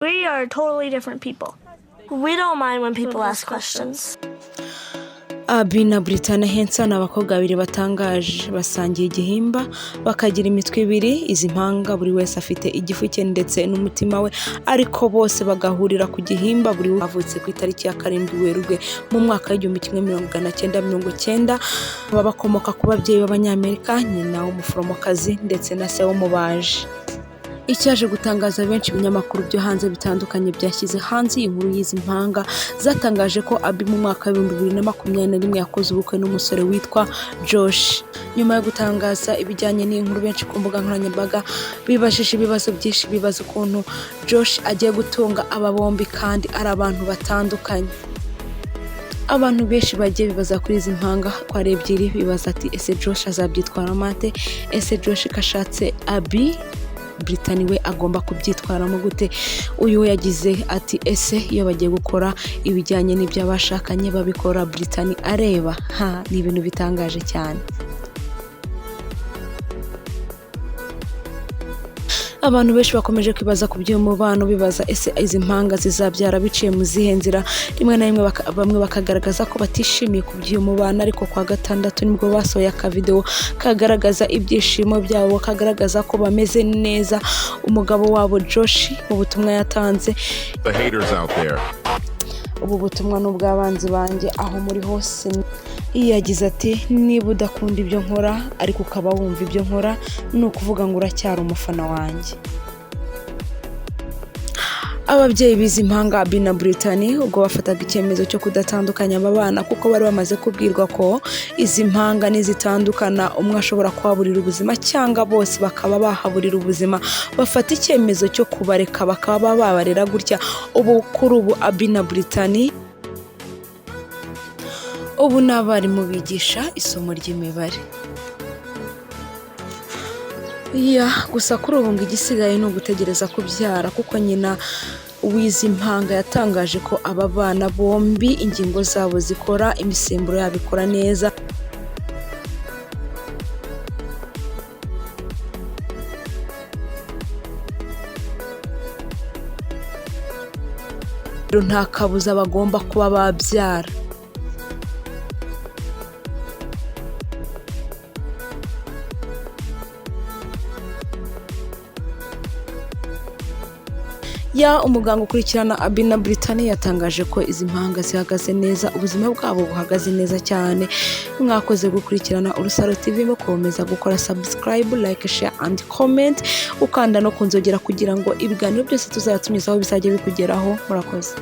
We are totally different people. We don't mind when people ask questions. Abi na Brittany Hensa ni abakobwa babiri batangaje basangiye igihimba bakagira imitwe ibiri. Izi mpanga buri wese afite igifu cye ndetse n'umutima we, ariko bose bagahurira ku gihimba. Buri wavutse ku itariki ya 7 Werurwe mu mwaka w'1990. Baba bakomoka ku babyeyi b'Abanyamerika, nyina w'umuforomokazi ndetse na se w'umubaji. Icyaje gutangaza benshi ibinyamakuru byo hanze bitandukanye byashyize hanze inkuru y'izi mpanga zatangaje ko Abi mu mwaka wa 2021 yakoze ubukwe n'umusore witwa Josh. Nyuma yo gutangaza ibijyanye n'inkuru, benshi ku mbuga nkoranyambaga bibajije ibibazo byinshi, bibaza ukuntu Josh agiye gutunga aba bombi kandi ari abantu batandukanye. Abantu benshi bagiye bibaza kuri izi mpanga ko ari ebyiri, bibaza ati ese Josh azabyitwara mate, ese Josh kashatse Abi Brittany we agomba kubyitwaramo gute. Uyu yagize ati ese iyo bagiye gukora ibijyanye n'ibyo abashakanye babikora Brittany areba. Ni ibintu bitangaje cyane. Abantu benshi bakomeje kwibaza ku by'uyu mubano, bibaza ese izi mpanga zizabyara biciye mu zihe nzira. Rimwe na rimwe bamwe bakagaragaza ko batishimiye ku by'uyu mubano, ariko kwa gatandatu nibwo basohoye akavideo kagaragaza ibyishimo byabo, kagaragaza ko bameze neza. Umugabo wabo Josh mu butumwa yatanze, The haters out there. ubu butumwa n'ubw'abanzi banjye aho muri hose. Yagize ati niba udakunda ibyo nkora ariko ukaba wumva ibyo nkora, ni ukuvuga ngo uracyari umufana wanjye. Ababyeyi bizi mpanga Abi na Brittany ubwo bafataga icyemezo cyo kudatandukanya aba bana, kuko bari bamaze kubwirwa ko izi mpanga nizitandukana umwe ashobora kuhaburira ubuzima cyangwa bose bakaba bahaburira ubuzima. Bafata icyemezo cyo kubareka bakaba babarera gutya. Ubu kuri ubu Abi na Brittany ubu n'abarimu bigisha isomo ry'imibare. Gusa kuri ubu ngo igisigaye ni ugutegereza kubyara, kuko nyina w'izi mpanga yatangaje ko aba bana bombi ingingo zabo zikora, imisemburo yabo ikora neza. Nta kabuza bagomba kuba babyara. Umuganga ukurikirana Abi na Brittany yatangaje ko izi mpanga zihagaze neza, ubuzima bwabo buhagaze neza cyane. Mwakoze gukurikirana Urusaro TV, mukomeza gukora subscribe, like, share and comment, ukanda no kunzogera kugira ngo ibiganiro byose tuzatumizaho bizajye bikugeraho. Murakoze.